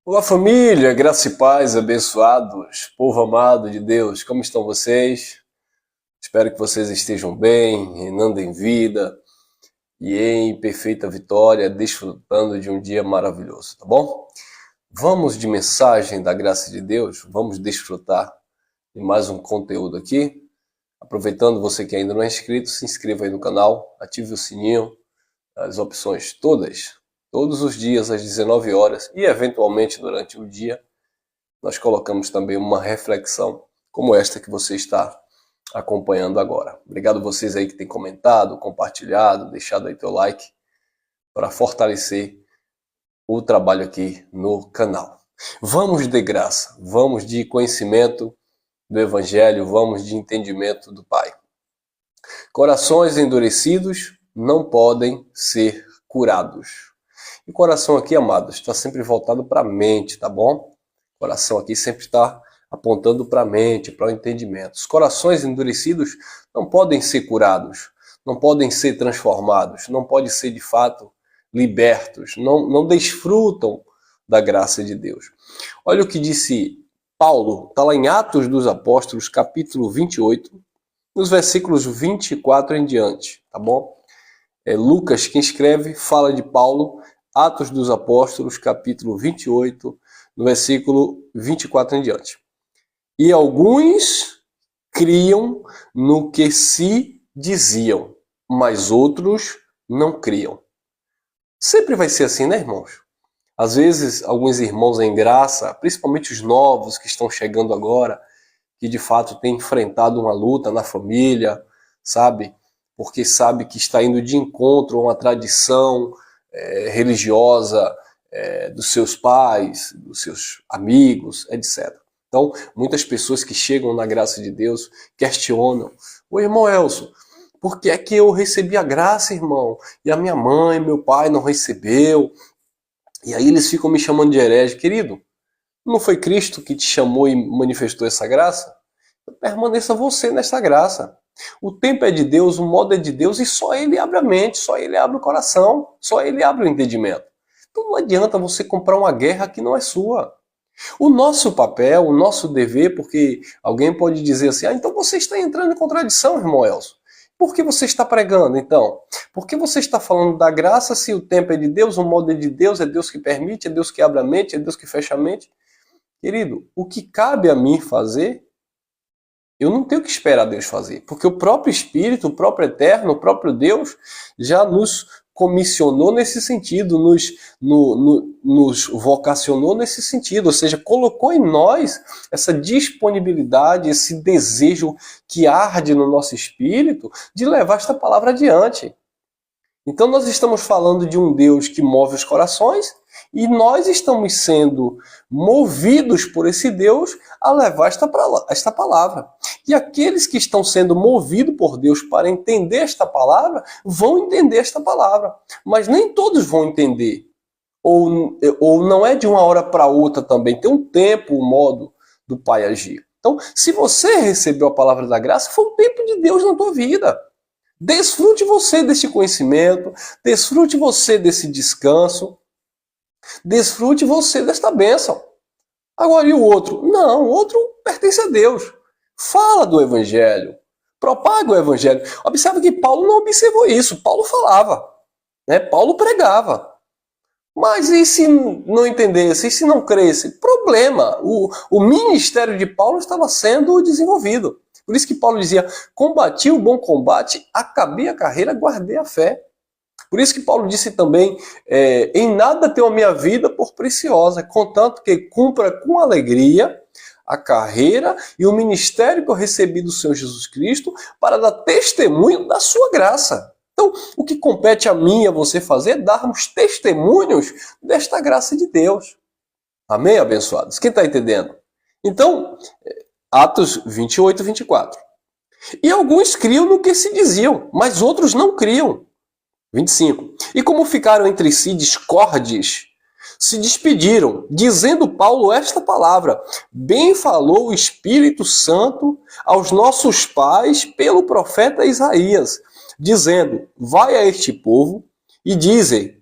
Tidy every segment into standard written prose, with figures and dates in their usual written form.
Olá família, graça e paz, abençoados, povo amado de Deus, como estão vocês? Espero que vocês estejam bem, reinando em vida e em perfeita vitória, desfrutando de um dia maravilhoso, tá bom? Vamos de mensagem da graça de Deus, vamos desfrutar de mais um conteúdo aqui. Aproveitando você que ainda não é inscrito, se inscreva aí no canal, ative o sininho, as opções todos os dias às 19 horas e eventualmente durante o dia nós colocamos também uma reflexão como esta que você está acompanhando agora. Obrigado a vocês aí que têm comentado, compartilhado, deixado aí teu like para fortalecer o trabalho aqui no canal. Vamos de graça, vamos de conhecimento do Evangelho, vamos de entendimento do Pai. Corações endurecidos não podem ser curados. E coração aqui, amados, está sempre voltado para a mente, tá bom? O coração aqui sempre está apontando para a mente, para o entendimento. Os corações endurecidos não podem ser curados, não podem ser transformados, não podem ser de fato libertos, não desfrutam da graça de Deus. Olha o que disse Paulo, está lá em Atos dos Apóstolos, capítulo 28, nos versículos 24 em diante, tá bom? É Lucas quem escreve, fala de Paulo, Atos dos Apóstolos, capítulo 28, no versículo 24 em diante. E alguns criam no que se diziam, mas outros não criam. Sempre vai ser assim, né, irmãos? Às vezes, alguns irmãos em graça, principalmente os novos que estão chegando agora, que de fato têm enfrentado uma luta na família, sabe? Porque sabe que está indo de encontro a uma tradição religiosa dos seus pais, dos seus amigos, etc. Então, muitas pessoas que chegam na graça de Deus questionam: ô irmão Elcio, por que é que eu recebi a graça, irmão? E a minha mãe, meu pai não recebeu? E aí eles ficam me chamando de herege. Querido, não foi Cristo que te chamou e manifestou essa graça? Permaneça você nessa graça. O tempo é de Deus, o modo é de Deus e só Ele abre a mente, só Ele abre o coração, só Ele abre o entendimento. Então não adianta você comprar uma guerra que não é sua. O nosso papel, o nosso dever, porque alguém pode dizer assim, então você está entrando em contradição, irmão Elcio. Por que você está pregando, então? Por que você está falando da graça se o tempo é de Deus, o modo é Deus que permite, é Deus que abre a mente, é Deus que fecha a mente? Querido, o que cabe a mim fazer, eu não tenho que esperar Deus fazer, porque o próprio Espírito, o próprio Eterno, o próprio Deus já nos comissionou nesse sentido, nos vocacionou nesse sentido, ou seja, colocou em nós essa disponibilidade, esse desejo que arde no nosso espírito de levar esta palavra adiante. Então nós estamos falando de um Deus que move os corações e nós estamos sendo movidos por esse Deus a levar esta palavra. E aqueles que estão sendo movidos por Deus para entender esta palavra, vão entender esta palavra. Mas nem todos vão entender. Ou não é de uma hora para outra também. Tem um tempo, um modo do Pai agir. Então, se você recebeu a palavra da graça, foi o tempo de Deus na tua vida. Desfrute você desse conhecimento, desfrute você desse descanso, desfrute você desta bênção. Agora, e o outro? Não, o outro pertence a Deus. Fala do Evangelho, propaga o Evangelho. Observe que Paulo não observou isso, Paulo falava, né? Paulo pregava. Mas e se não entendesse, e se não cresce? Problema, o ministério de Paulo estava sendo desenvolvido. Por isso que Paulo dizia, combati o bom combate, acabei a carreira, guardei a fé. Por isso que Paulo disse também, em nada tenho a minha vida por preciosa, contanto que cumpra com alegria a carreira e o ministério que eu recebi do Senhor Jesus Cristo para dar testemunho da sua graça. Então, o que compete a mim e a você fazer é darmos testemunhos desta graça de Deus. Amém, abençoados? Quem está entendendo? Então, Atos 28, 24. E alguns criam no que se diziam, mas outros não criam. 25. E como ficaram entre si discordes, se despediram, dizendo Paulo esta palavra: bem falou o Espírito Santo aos nossos pais pelo profeta Isaías, dizendo, vai a este povo e dizem,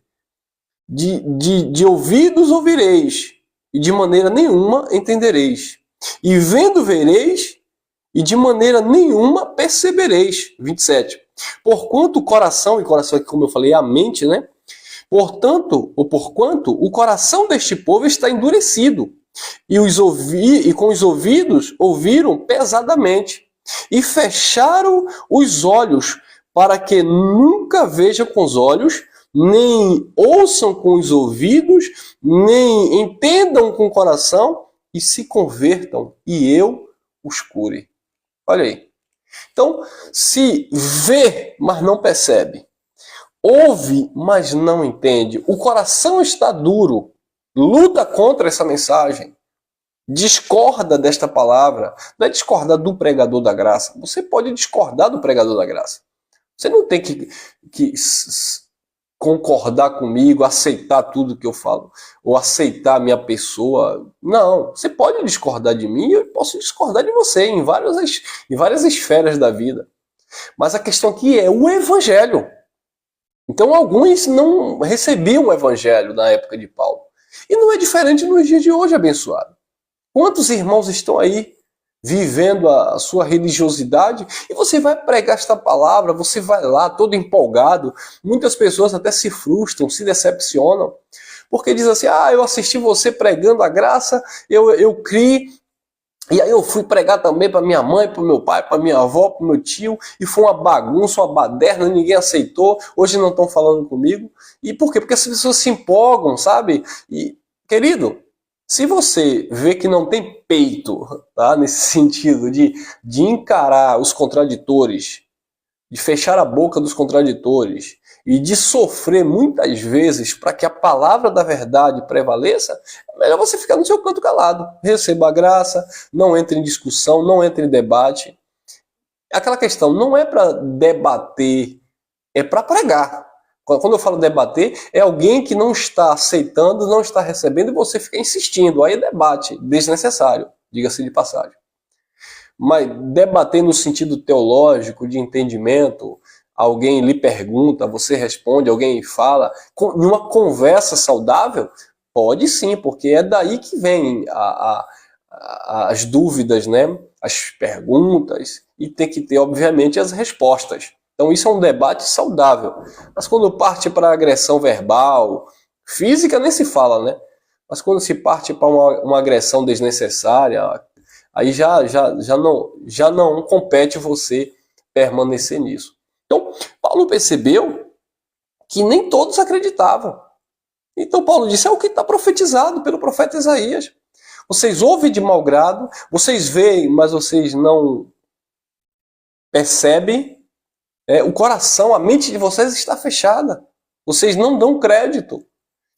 de ouvidos ouvireis, e de maneira nenhuma entendereis. E vendo vereis, e de maneira nenhuma percebereis. 27. Porquanto o coração, e coração aqui, como eu falei, é a mente, né? Porquanto o coração deste povo está endurecido, e com os ouvidos ouviram pesadamente, e fecharam os olhos, para que nunca vejam com os olhos, nem ouçam com os ouvidos, nem entendam com o coração, e se convertam, e eu os cure. Olha aí. Então, se vê, mas não percebe, ouve, mas não entende, o coração está duro, luta contra essa mensagem, discorda desta palavra, não é discordar do pregador da graça, você pode discordar do pregador da graça. Você não tem que concordar comigo, aceitar tudo que eu falo, ou aceitar a minha pessoa. Não, você pode discordar de mim, eu posso discordar de você em várias esferas da vida. Mas a questão aqui é o evangelho. Então alguns não recebiam o evangelho na época de Paulo. E não é diferente nos dias de hoje, abençoado. Quantos irmãos estão aí vivendo a sua religiosidade, e você vai pregar esta palavra, você vai lá todo empolgado, muitas pessoas até se frustram, se decepcionam, porque diz assim, eu assisti você pregando a graça, eu criei, e aí eu fui pregar também para minha mãe, para meu pai, para minha avó, para meu tio, e foi uma bagunça, uma baderna, ninguém aceitou, hoje não estão falando comigo. E por quê? Porque as pessoas se empolgam, sabe? E, querido, se você vê que não tem peito, tá? Nesse sentido de encarar os contraditores, de fechar a boca dos contraditores e de sofrer muitas vezes para que a palavra da verdade prevaleça, é melhor você ficar no seu canto calado. Receba a graça, não entre em discussão, não entre em debate. Aquela questão não é para debater, é para pregar. Quando eu falo debater, é alguém que não está aceitando, não está recebendo e você fica insistindo. Aí é debate desnecessário, diga-se de passagem. Mas debater no sentido teológico, de entendimento, alguém lhe pergunta, você responde, alguém fala, numa conversa saudável, pode sim, porque é daí que vem as dúvidas, né? As perguntas, e tem que ter, obviamente, as respostas. Então isso é um debate saudável. Mas quando parte para agressão verbal, física nem se fala, né? Mas quando se parte para uma agressão desnecessária, aí já não compete você permanecer nisso. Então, Paulo percebeu que nem todos acreditavam. Então Paulo disse, é o que está profetizado pelo profeta Isaías. Vocês ouvem de mau grado, vocês veem, mas vocês não percebem. O coração, a mente de vocês está fechada. Vocês não dão crédito.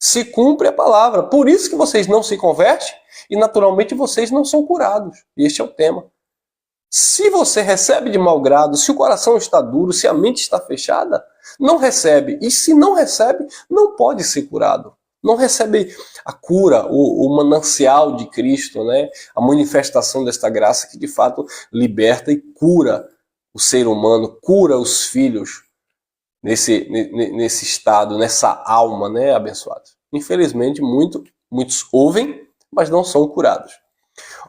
Se cumpre a palavra. Por isso que vocês não se convertem e naturalmente vocês não são curados. Este é o tema. Se você recebe de mau grado, se o coração está duro, se a mente está fechada, não recebe. E se não recebe, não pode ser curado. Não recebe a cura, o manancial de Cristo, né? A manifestação desta graça que de fato liberta e cura o ser humano, cura os filhos nesse estado, nessa alma, né, abençoados. Infelizmente, muitos ouvem, mas não são curados.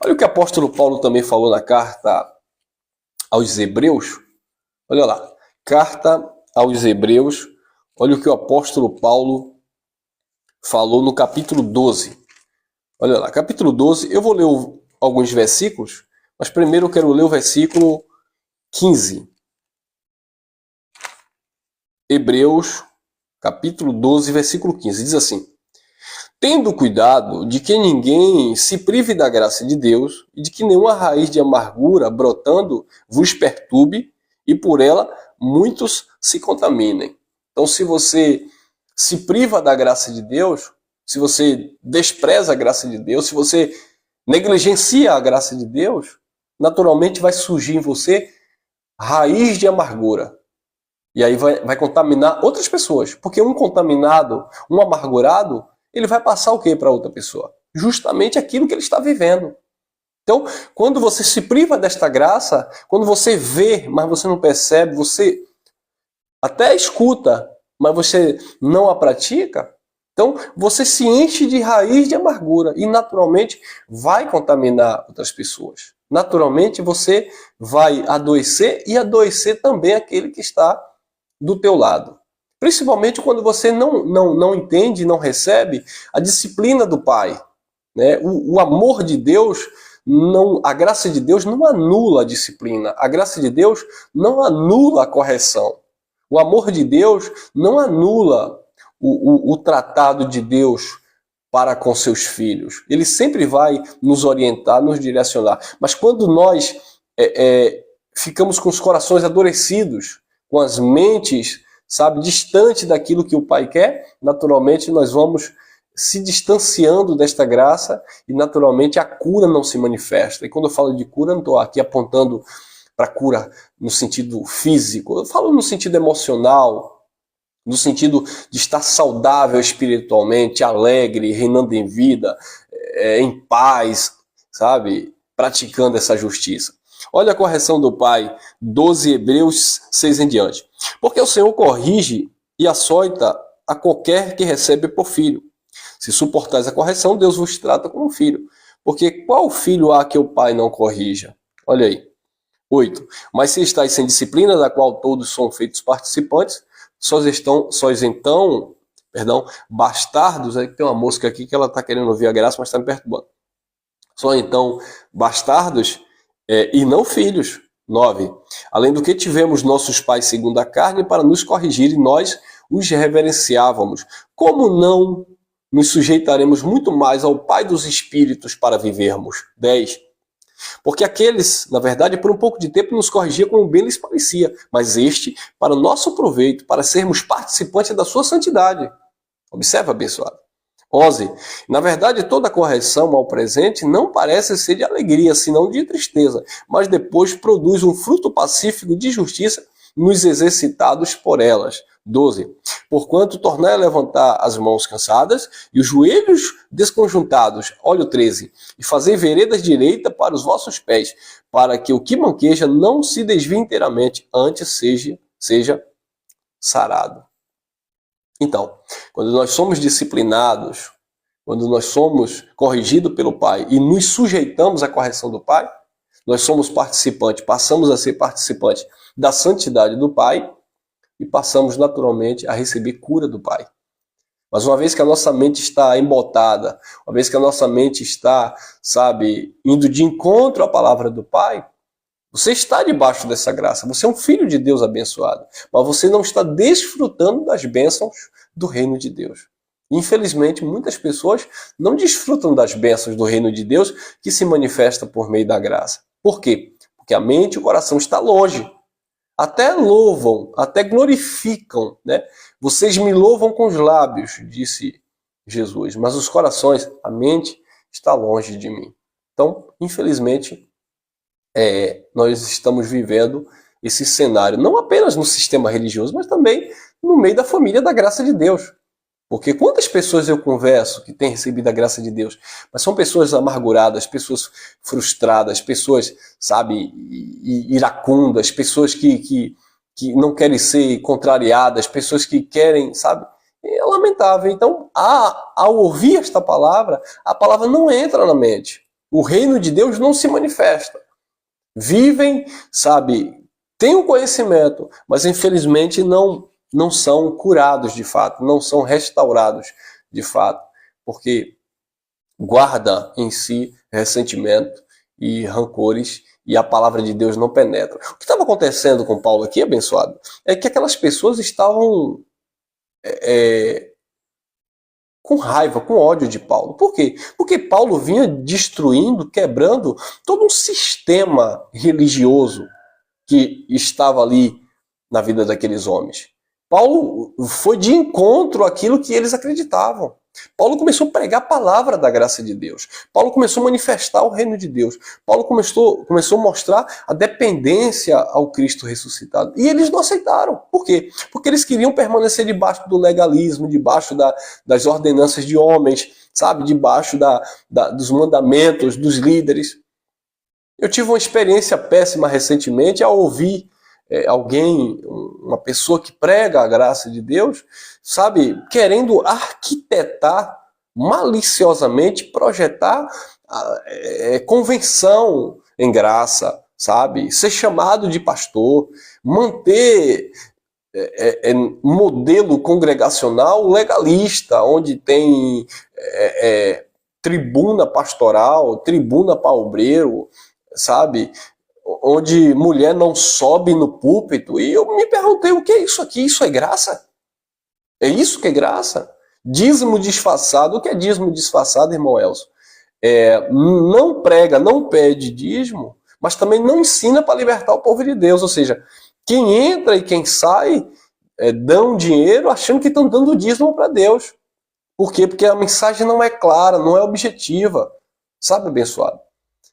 Olha o que o apóstolo Paulo também falou na carta aos Hebreus. Olha lá, carta aos Hebreus. Olha o que o apóstolo Paulo falou no capítulo 12. Olha lá, capítulo 12. Eu vou ler alguns versículos, mas primeiro eu quero ler o versículo 15. Hebreus, capítulo 12, versículo 15. Diz assim: tendo cuidado de que ninguém se prive da graça de Deus e de que nenhuma raiz de amargura brotando vos perturbe e por ela muitos se contaminem. Então, se você se priva da graça de Deus, se você despreza a graça de Deus, se você negligencia a graça de Deus, naturalmente vai surgir em você raiz de amargura. E aí vai contaminar outras pessoas. Porque um contaminado, um amargurado, ele vai passar o que para outra pessoa? Justamente aquilo que ele está vivendo. Então, quando você se priva desta graça, quando você vê, mas você não percebe, você até escuta, mas você não a pratica, Então, você se enche de raiz de amargura e naturalmente vai contaminar outras pessoas. Naturalmente você vai adoecer e adoecer também aquele que está do teu lado. Principalmente quando você não entende, não recebe a disciplina do Pai. Né? O amor de Deus, a graça de Deus não anula a disciplina. A graça de Deus não anula a correção. O amor de Deus não anula o tratado de Deus para com seus filhos. Ele sempre vai nos orientar, nos direcionar. Mas quando nós ficamos com os corações adorecidos, com as mentes, sabe, distante daquilo que o Pai quer, naturalmente nós vamos se distanciando desta graça e naturalmente a cura não se manifesta. E quando eu falo de cura, não estou aqui apontando para cura no sentido físico, eu falo no sentido emocional, no sentido de estar saudável espiritualmente, alegre, reinando em vida, em paz, sabe? Praticando essa justiça. Olha a correção do Pai, 12 Hebreus 6 em diante. Porque o Senhor corrige e açoita a qualquer que recebe por filho. Se suportais a correção, Deus vos trata como filho. Porque qual filho há que o Pai não corrija? Olha aí. 8. Mas se estáis sem disciplina, da qual todos são feitos participantes, sois então, bastardos, aí tem uma mosca aqui que ela está querendo ouvir a graça, mas está me perturbando. Só então bastardos e não filhos. 9. Além do que tivemos nossos pais segundo a carne para nos corrigir e nós os reverenciávamos. Como não nos sujeitaremos muito mais ao Pai dos Espíritos para vivermos? 10. Porque aqueles, na verdade, por um pouco de tempo nos corrigiam como bem lhes parecia, mas este, para o nosso proveito, para sermos participantes da sua santidade. Observa, abençoado. 11. Na verdade, toda correção ao presente não parece ser de alegria, senão de tristeza, mas depois produz um fruto pacífico de justiça nos exercitados por elas. 12. Porquanto tornai a levantar as mãos cansadas e os joelhos desconjuntados. Olha o 13. E fazei veredas direita para os vossos pés, para que o que manqueja não se desvie inteiramente, antes seja sarado. Então, quando nós somos disciplinados, quando nós somos corrigidos pelo Pai e nos sujeitamos à correção do Pai, nós somos participantes, passamos a ser participantes da santidade do Pai e passamos naturalmente a receber cura do Pai. Mas uma vez que a nossa mente está embotada, uma vez que a nossa mente está, indo de encontro à palavra do Pai, você está debaixo dessa graça, você é um filho de Deus abençoado, mas você não está desfrutando das bênçãos do reino de Deus. Infelizmente, muitas pessoas não desfrutam das bênçãos do reino de Deus que se manifesta por meio da graça. Por quê? Porque a mente e o coração estão longe. Até louvam, até glorificam, né? Vocês me louvam com os lábios, disse Jesus, mas os corações, a mente está longe de mim. Então, infelizmente, nós estamos vivendo esse cenário, não apenas no sistema religioso, mas também no meio da família da graça de Deus. Porque quantas pessoas eu converso que têm recebido a graça de Deus, mas são pessoas amarguradas, pessoas frustradas, pessoas, iracundas, pessoas que não querem ser contrariadas, pessoas que querem, é lamentável. Então, ao ouvir esta palavra, a palavra não entra na mente. O reino de Deus não se manifesta. Vivem, têm o conhecimento, mas infelizmente não são curados de fato, não são restaurados de fato, porque guarda em si ressentimento e rancores e a palavra de Deus não penetra. O que estava acontecendo com Paulo aqui, abençoado, é que aquelas pessoas estavam com raiva, com ódio de Paulo. Por quê? Porque Paulo vinha destruindo, quebrando todo um sistema religioso que estava ali na vida daqueles homens. Paulo foi de encontro àquilo que eles acreditavam. Paulo começou a pregar a palavra da graça de Deus. Paulo começou a manifestar o reino de Deus. Paulo começou a mostrar a dependência ao Cristo ressuscitado. E eles não aceitaram. Por quê? Porque eles queriam permanecer debaixo do legalismo, debaixo das ordenanças de homens, debaixo dos mandamentos dos líderes. Eu tive uma experiência péssima recentemente ao ouvir alguém, uma pessoa que prega a graça de Deus, sabe, querendo arquitetar maliciosamente, projetar convenção em graça, sabe, ser chamado de pastor, manter modelo congregacional legalista, onde tem tribuna pastoral, tribuna para obreiro, sabe, onde mulher não sobe no púlpito. E eu me perguntei, o que é isso aqui? Isso é graça? É isso que é graça? Dízimo disfarçado. O que é dízimo disfarçado, irmão Elcio? Não prega, não pede dízimo, mas também não ensina para libertar o povo de Deus. Ou seja, quem entra e quem sai dão dinheiro achando que estão dando dízimo para Deus. Por quê? Porque a mensagem não é clara, não é objetiva. Sabe, abençoado?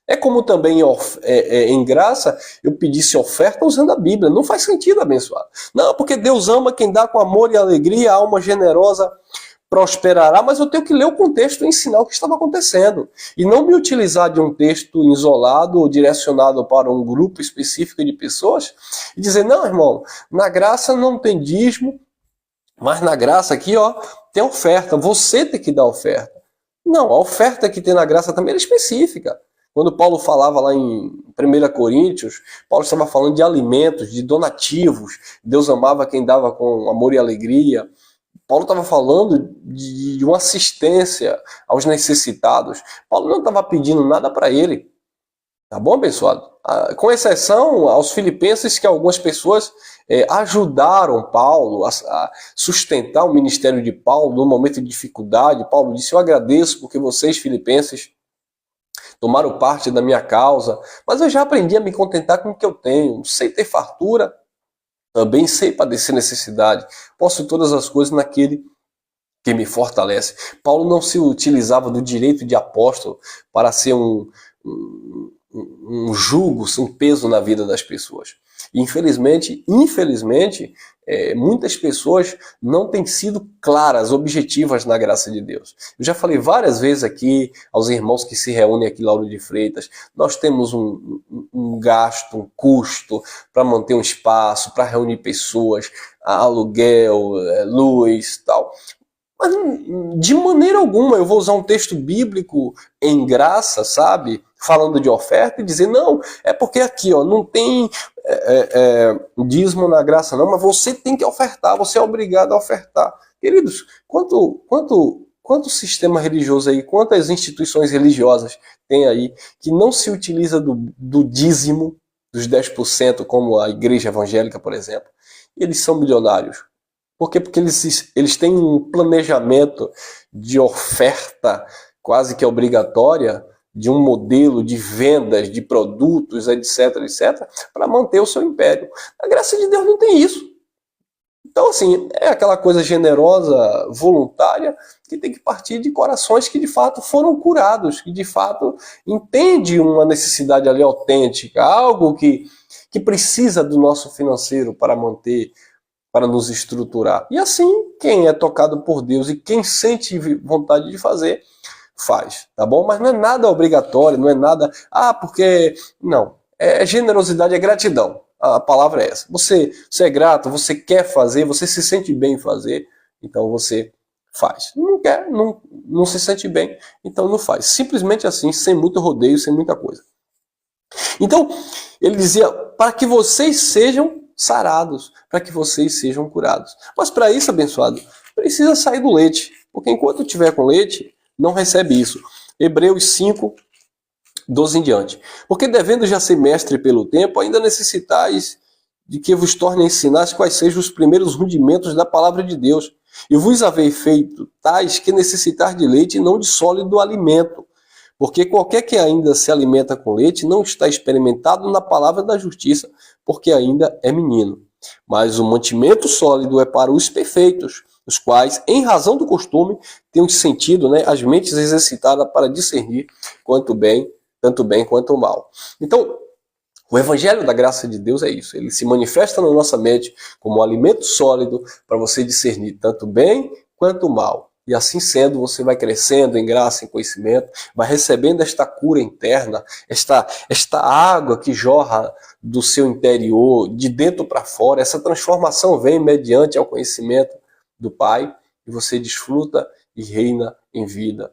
É como também em graça eu pedisse oferta usando a Bíblia. Não faz sentido, abençoado. Não, porque Deus ama quem dá com amor e alegria, a alma generosa prosperará, mas eu tenho que ler o contexto e ensinar o que estava acontecendo. E não me utilizar de um texto isolado ou direcionado para um grupo específico de pessoas e dizer, não, irmão, na graça não tem dízimo, mas na graça aqui, ó, tem oferta. Você tem que dar oferta. Não, a oferta que tem na graça também é específica. Quando Paulo falava lá em 1 Coríntios, Paulo estava falando de alimentos, de donativos. Deus amava quem dava com amor e alegria. Paulo estava falando de uma assistência aos necessitados. Paulo não estava pedindo nada para ele. Tá bom, abençoado? Com exceção aos filipenses, que algumas pessoas ajudaram Paulo a sustentar o ministério de Paulo no momento de dificuldade. Paulo disse, eu agradeço porque vocês, filipenses, tomaram parte da minha causa, mas eu já aprendi a me contentar com o que eu tenho. Sei ter fartura, também sei padecer necessidade. Posso todas as coisas naquele que me fortalece. Paulo não se utilizava do direito de apóstolo para ser um jugo, um peso na vida das pessoas. Infelizmente, muitas pessoas não têm sido claras, objetivas na graça de Deus. Eu já falei várias vezes aqui aos irmãos que se reúnem aqui em Lauro de Freitas, nós temos um gasto, um custo para manter um espaço, para reunir pessoas, aluguel, luz, tal. Mas de maneira alguma eu vou usar um texto bíblico em graça, sabe? Falando de oferta e dizer, não, é porque aqui ó, não tem dízimo na graça não, mas você tem que ofertar, você é obrigado a ofertar. Queridos, quanto sistema religioso aí, quantas instituições religiosas tem aí que não se utiliza do dízimo, dos 10%, como a igreja evangélica, por exemplo, e eles são milionários. Por quê? Porque eles têm um planejamento de oferta quase que obrigatória, de um modelo de vendas de produtos, etc, para manter o seu império. A graça de Deus não tem isso. Então, assim, é aquela coisa generosa, voluntária, que tem que partir de corações que de fato foram curados, que de fato entende uma necessidade ali autêntica, algo que precisa do nosso financeiro para manter, para nos estruturar. E assim, quem é tocado por Deus e quem sente vontade de fazer, faz, tá bom? Mas não é nada obrigatório, não é nada, porque... Não, generosidade, é gratidão. A palavra é essa. Você é grato, você quer fazer, você se sente bem em fazer, então você faz. Não quer, não se sente bem, então não faz. Simplesmente assim, sem muito rodeio, sem muita coisa. Então, ele dizia, para que vocês sejam sarados, para que vocês sejam curados. Mas para isso, abençoado, precisa sair do leite, porque enquanto tiver com leite, não recebe isso. Hebreus 5, 12 em diante. Porque devendo já ser mestre pelo tempo, ainda necessitais de que vos torne a ensinar quais sejam os primeiros rudimentos da palavra de Deus. E vos havei feito tais que necessitar de leite e não de sólido alimento. Porque qualquer que ainda se alimenta com leite não está experimentado na palavra da justiça, porque ainda é menino. Mas o mantimento sólido é para os perfeitos, os quais, em razão do costume, têm sentido, as mentes exercitadas para discernir tanto bem quanto mal. Então, o Evangelho da Graça de Deus é isso. Ele se manifesta na nossa mente como um alimento sólido para você discernir tanto bem quanto mal. E assim sendo, você vai crescendo em graça, em conhecimento, vai recebendo esta cura interna, esta água que jorra do seu interior, de dentro para fora. Essa transformação vem mediante ao conhecimento do Pai, e você desfruta e reina em vida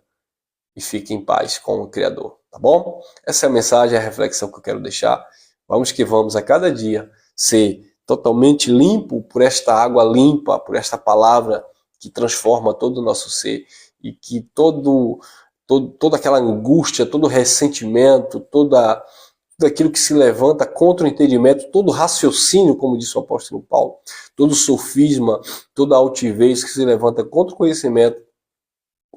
e fica em paz com o Criador, tá bom? Essa é a mensagem, a reflexão que eu quero deixar. Vamos que vamos a cada dia ser totalmente limpo por esta água limpa, por esta palavra que transforma todo o nosso ser, e que toda aquela angústia, todo ressentimento, tudo aquilo que se levanta contra o entendimento, todo raciocínio, como disse o apóstolo Paulo, todo sofisma, toda altivez que se levanta contra o conhecimento,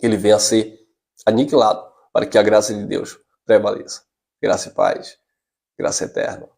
ele venha a ser aniquilado, para que a graça de Deus prevaleça. Graça e paz, graça eterna.